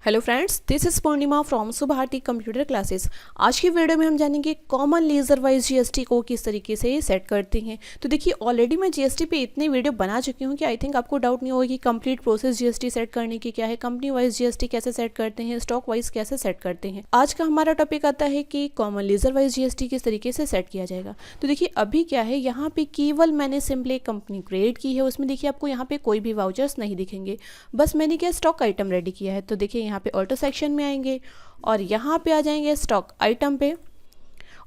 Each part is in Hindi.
Hello friends, this is Purnima from Subharti computer classes. आज की वीडियो में हम जानेंगे कॉमन लेजर वाइज जीएसटी को किस तरीके से सेट करते हैं। तो देखिए, ऑलरेडी मैं जीएसटी पे इतने वीडियो बना चुकी हूँ कि आई थिंक आपको डाउट नहीं होगा कि कंप्लीट प्रोसेस जीएसटी सेट करने की क्या है, कंपनी वाइज जीएसटी कैसे सेट करते हैं, स्टॉक वाइज कैसे सेट करते हैं। आज का हमारा टॉपिक आता है कि कॉमन लेजर वाइज जीएसटी किस तरीके से सेट किया जाएगा। तो देखिए, अभी क्या है, यहाँ पे केवल मैंने सिंपली कंपनी क्रिएट की है। उसमें देखिए आपको यहाँ पे कोई भी वाउचर्स नहीं दिखेंगे, बस मैंने क्या स्टॉक आइटम रेडी किया है। तो देखिए यहाँ पे ऑटो सेक्शन में आएंगे और यहाँ पे आ जाएंगे स्टॉक आइटम पे।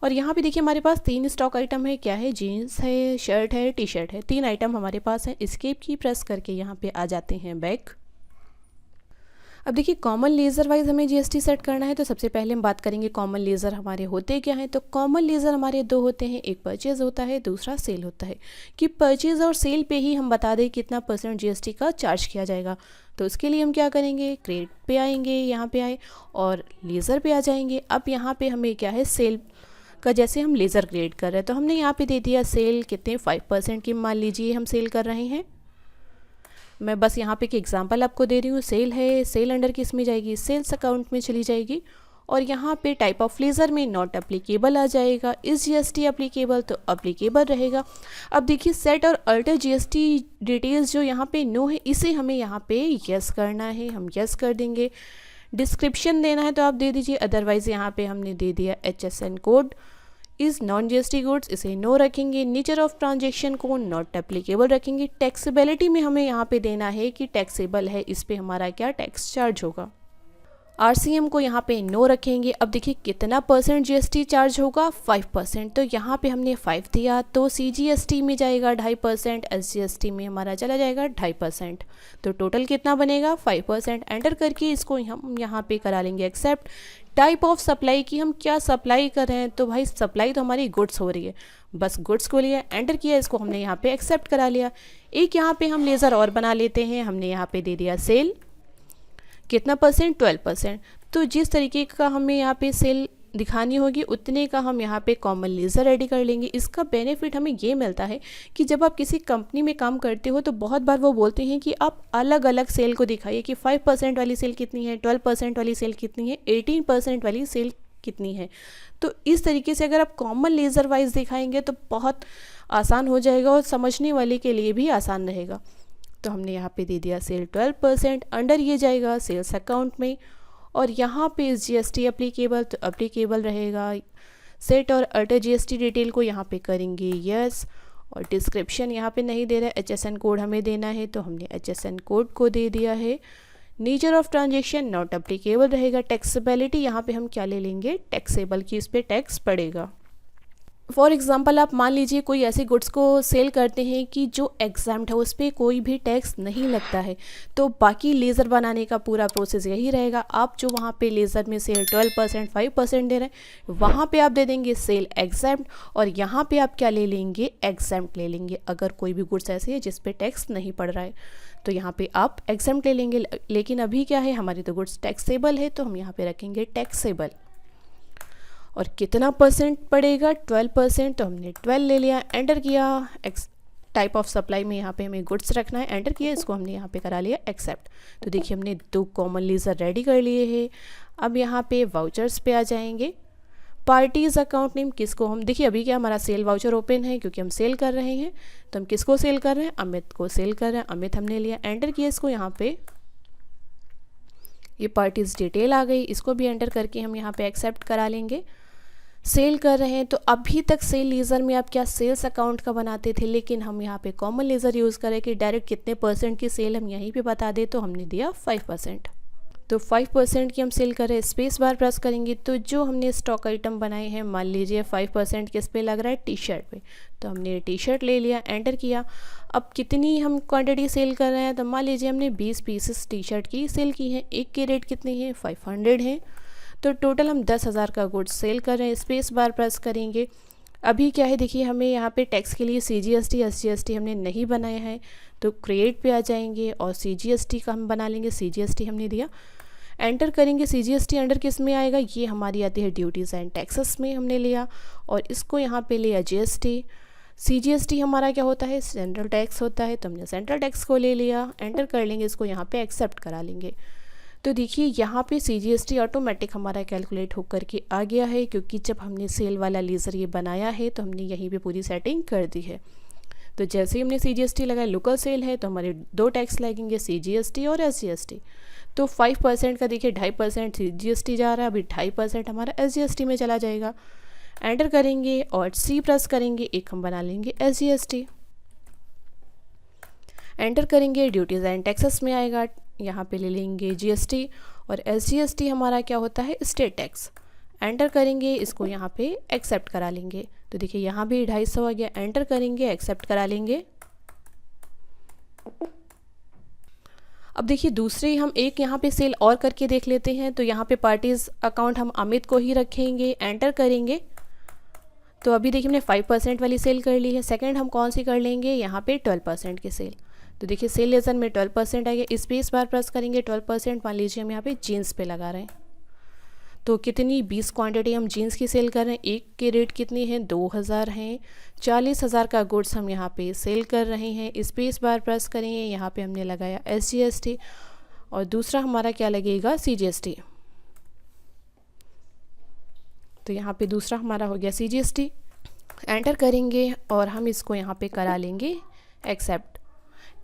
और यहाँ पे देखिए हमारे पास 3 स्टॉक आइटम है। क्या है? जीन्स है, शर्ट है, टी शर्ट है। 3 आइटम हमारे पास है। एस्केप की प्रेस करके यहाँ पे आ जाते हैं बैक। अब देखिए, कॉमन लेजर वाइज हमें जीएसटी सेट करना है। तो सबसे पहले हम बात करेंगे कॉमन लेजर हमारे होते क्या हैं। तो कॉमन लेजर हमारे 2 होते हैं, एक परचेज होता है, दूसरा सेल होता है। कि परचेज और सेल पे ही हम बता दें कितना % जीएसटी का चार्ज किया जाएगा। तो उसके लिए हम क्या करेंगे, क्रेडिट पे आएंगे, यहाँ पे आए और लेज़र पे आ जाएंगे। अब यहाँ पे हमें क्या है, सेल का जैसे हम लेज़र क्रिएट कर रहे हैं तो हमने यहाँ पे दे दिया सेल कितने 5% की मान लीजिए हम सेल कर रहे हैं। मैं बस यहाँ पे एक एग्जांपल आपको दे रही हूँ। सेल है, सेल अंडर किस में जाएगी, सेल्स अकाउंट में चली जाएगी। और यहाँ पे टाइप ऑफ लेज़र में नॉट एप्लीकेबल आ जाएगा। इस जीएसटी एप्लीकेबल तो एप्लीकेबल रहेगा। अब देखिए, सेट और अल्टर जीएसटी डिटेल्स जो यहाँ पे नो है, इसे हमें यहाँ पे यस करना है। हम यस कर देंगे। डिस्क्रिप्शन देना है तो आप दे दीजिए, अदरवाइज़ यहाँ पे हमने दे दिया HSN code is non GST goods, इसे नो रखेंगे। नेचर ऑफ ट्रांजेक्शन को नॉट एप्लीकेबल रखेंगे। टैक्सेबिलिटी में हमें यहाँ पे देना है कि टैक्सेबल है, इस पे हमारा क्या टैक्स चार्ज होगा। आरसीएम को यहाँ पे नो रखेंगे। अब देखिए कितना % जीएसटी चार्ज होगा, 5%। तो यहाँ पे हमने 5 दिया तो सीजीएसटी में जाएगा 2.5%, एसजीएसटी में हमारा चला जाएगा 2.5%। तो टोटल कितना बनेगा, 5%। एंटर करके इसको हम यहाँ पे करा लेंगे एक्सेप्ट। टाइप ऑफ सप्लाई की हम क्या सप्लाई कर रहे हैं, तो भाई सप्लाई तो हमारी गुड्स हो रही है, बस गुड्स को लिया, एंटर किया, इसको हमने यहाँ पे एक्सेप्ट करा लिया। एक यहाँ पे हम लेज़र और बना लेते हैं। हमने यहाँ पे दे दिया सेल कितना %, 12%। तो जिस तरीके का हमें यहाँ पे सेल दिखानी होगी उतने का हम यहाँ पे कॉमन लेज़र रेडी कर लेंगे। इसका बेनिफिट हमें ये मिलता है कि जब आप किसी कंपनी में काम करते हो तो बहुत बार वो बोलते हैं कि आप अलग अलग सेल को दिखाइए कि 5% वाली सेल कितनी है, 12% वाली सेल कितनी है, 18% वाली सेल कितनी है। तो इस तरीके से अगर आप कॉमन लेज़र वाइज दिखाएंगे तो बहुत आसान हो जाएगा और समझने वाले के लिए भी आसान रहेगा। तो हमने यहाँ पे दे दिया सेल 12%। अंडर ये जाएगा सेल्स अकाउंट में और यहाँ पे इस जीएसटी एप्लीकेबल तो एप्लीकेबल रहेगा। सेट और अल्टर जीएसटी डिटेल को यहाँ पे करेंगे यस। और डिस्क्रिप्शन यहाँ पे नहीं दे रहा है, HSN कोड हमें देना है तो हमने HSN कोड को दे दिया है। Nature of transaction not applicable रहेगा। टैक्सेबिलिटी यहाँ पे हम क्या ले लेंगे, टैक्सेबल की, इस पर टैक्स पड़ेगा। फॉर एग्ज़ाम्पल आप मान लीजिए कोई ऐसे गुड्स को सेल करते हैं कि जो एग्जाम्प्ट है, उस पर कोई भी टैक्स नहीं लगता है। तो बाकी लेज़र बनाने का पूरा प्रोसेस यही रहेगा। आप जो वहाँ पे लेज़र में सेल 12%, 5% दे रहे हैं, वहाँ पे आप दे देंगे सेल एग्जाम्प्ट और यहाँ पे आप क्या ले लेंगे, एग्जाम्प्ट ले लेंगे। अगर कोई भी गुड्स ऐसे है जिस पे टैक्स नहीं पड़ रहा है तो यहाँ पे आप एग्जाम्प्ट ले लेंगे। लेकिन अभी क्या है, हमारी तो गुड्स टैक्सेबल है तो हम यहाँ पे रखेंगे टैक्सेबल। और कितना % पड़ेगा, 12%। तो हमने 12 ले लिया, एंटर किया। टाइप ऑफ सप्लाई में यहाँ पे हमें गुड्स रखना है, एंटर किया, इसको हमने यहाँ पे करा लिया एक्सेप्ट। तो देखिए हमने 2 कॉमन लेज़र रेडी कर लिए हैं। अब यहाँ पे वाउचर्स पे आ जाएंगे। पार्टीज़ अकाउंट नेम किसको हम, देखिए अभी क्या हमारा सेल वाउचर ओपन है क्योंकि हम सेल कर रहे हैं। तो हम किसको सेल कर रहे हैं, अमित को सेल कर रहे हैं। अमित हमने लिया, एंटर किया, इसको यहाँ पे ये पार्टीज डिटेल आ गई, इसको भी एंटर करके हम यहाँ पे एक्सेप्ट करा लेंगे। सेल कर रहे हैं तो अभी तक सेल लेज़र में आप क्या सेल्स अकाउंट का बनाते थे, लेकिन हम यहाँ पे कॉमन लेज़र यूज़ करें कि डायरेक्ट कितने % की सेल हम यहीं पे बता दें। तो हमने दिया 5%। तो 5% की हम सेल कर रहे हैं, स्पेस बार प्रेस करेंगे तो जो हमने स्टॉक आइटम बनाए हैं, मान लीजिए 5% किस पे लग रहा है, टी शर्ट पे। तो हमने टी शर्ट ले लिया, एंटर किया। अब कितनी हम क्वांटिटी सेल कर रहे हैं, तो मान लीजिए हमने 20 पीसेस टी शर्ट की सेल की हैं। एक की रेट कितनी है, 500 है। तो टोटल हम 10,000 का गुड्स सेल कर रहे हैं। स्पेस बार प्रेस करेंगे। अभी क्या है, देखिए हमें यहाँ पे टैक्स के लिए CGST SGST हमने नहीं बनाया है तो क्रिएट पे आ जाएंगे और CGST का हम बना लेंगे। CGST हमने दिया, एंटर करेंगे। CGST अंडर किस में आएगा, ये हमारी आती है ड्यूटीज़ एंड टैक्सेस में, हमने लिया और इसको यहाँ पे लिया GST। CGST हमारा क्या होता है, सेंट्रल टैक्स होता है, तो हमने सेंट्रल टैक्स को ले लिया, एंटर कर लेंगे, इसको यहाँ पे एक्सेप्ट करा लेंगे। तो देखिए यहाँ पे CGST ऑटोमेटिक हमारा कैलकुलेट होकर के आ गया है, क्योंकि जब हमने सेल वाला लेज़र ये बनाया है तो हमने यहीं पे पूरी सेटिंग कर दी है। तो जैसे ही हमने CGST लगाया, लोकल सेल है तो हमारे 2 टैक्स लगेंगे, CGST और SGST। तो 5% का देखिए 2.5% CGST जा रहा है, अभी 2.5% हमारा SGST में चला जाएगा। एंटर करेंगे और C प्रेस करेंगे, एक हम बना लेंगे SGST। एंटर करेंगे, ड्यूटीज़ एंड टैक्सेस में आएगा, यहाँ पे ले लेंगे GST और SGST हमारा क्या होता है, स्टेट टैक्स। एंटर करेंगे, इसको यहाँ पे एक्सेप्ट करा लेंगे। तो देखिए यहाँ भी 250 आ गया, एंटर करेंगे, एक्सेप्ट करा लेंगे। अब देखिए दूसरी हम एक यहाँ पे सेल और करके देख लेते हैं। तो यहाँ पे पार्टीज अकाउंट हम अमित को ही रखेंगे, एंटर करेंगे। तो अभी देखिए हमने 5% वाली सेल कर ली है। सेकंड हम कौन सी कर लेंगे, यहाँ पे 12% की सेल। तो देखिए सेल लेजर में 12% आएगा, स्पेस बार प्रेस करेंगे, 12%। मान लीजिए हम यहाँ पे जीन्स पे लगा रहे हैं, तो कितनी 20 क्वांटिटी हम जीन्स की सेल कर रहे हैं। एक की रेट कितनी है, 2000 है। 40,000 का गुड्स हम यहाँ पे सेल कर रहे हैं। स्पेस बार प्रेस करेंगे, यहाँ पे हमने लगाया SGST और दूसरा हमारा क्या लगेगा, CGST। तो यहाँ पे दूसरा हमारा हो गया CGST। एंटर करेंगे और हम इसको यहाँ पे करा लेंगे एक्सेप्ट।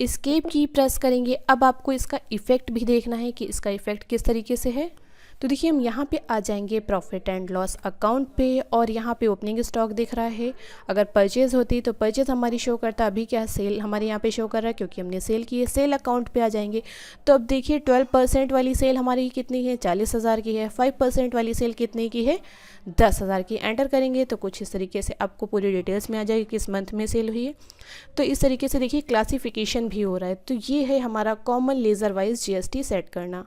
एस्केप की प्रेस करेंगे। अब आपको इसका इफ़ेक्ट भी देखना है कि इसका इफ़ेक्ट किस तरीके से है। तो देखिए हम यहाँ पे आ जाएंगे प्रॉफिट एंड लॉस अकाउंट पे और यहाँ पे ओपनिंग स्टॉक दिख रहा है। अगर परचेज़ होती तो परचेज़ हमारी शो करता, अभी क्या सेल हमारे यहाँ पे शो कर रहा है क्योंकि हमने सेल की है। सेल अकाउंट पे आ जाएंगे तो अब देखिए 12% वाली सेल हमारी कितनी है, 40,000 की है। 5% वाली सेल कितने की है, 10,000 की। एंटर करेंगे तो कुछ इस तरीके से आपको पूरी डिटेल्स में आ जाएगी किस मंथ में सेल हुई है। तो इस तरीके से देखिए क्लासिफिकेशन भी हो रहा है। तो ये है हमारा common laser wise GST set करना।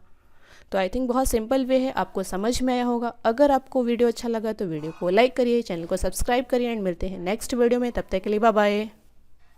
तो आई थिंक बहुत सिंपल वे है, आपको समझ में आया होगा। अगर आपको वीडियो अच्छा लगा तो वीडियो को लाइक करिए, चैनल को सब्सक्राइब करिए एंड मिलते हैं नेक्स्ट वीडियो में। तब तक के लिए बाय बाय।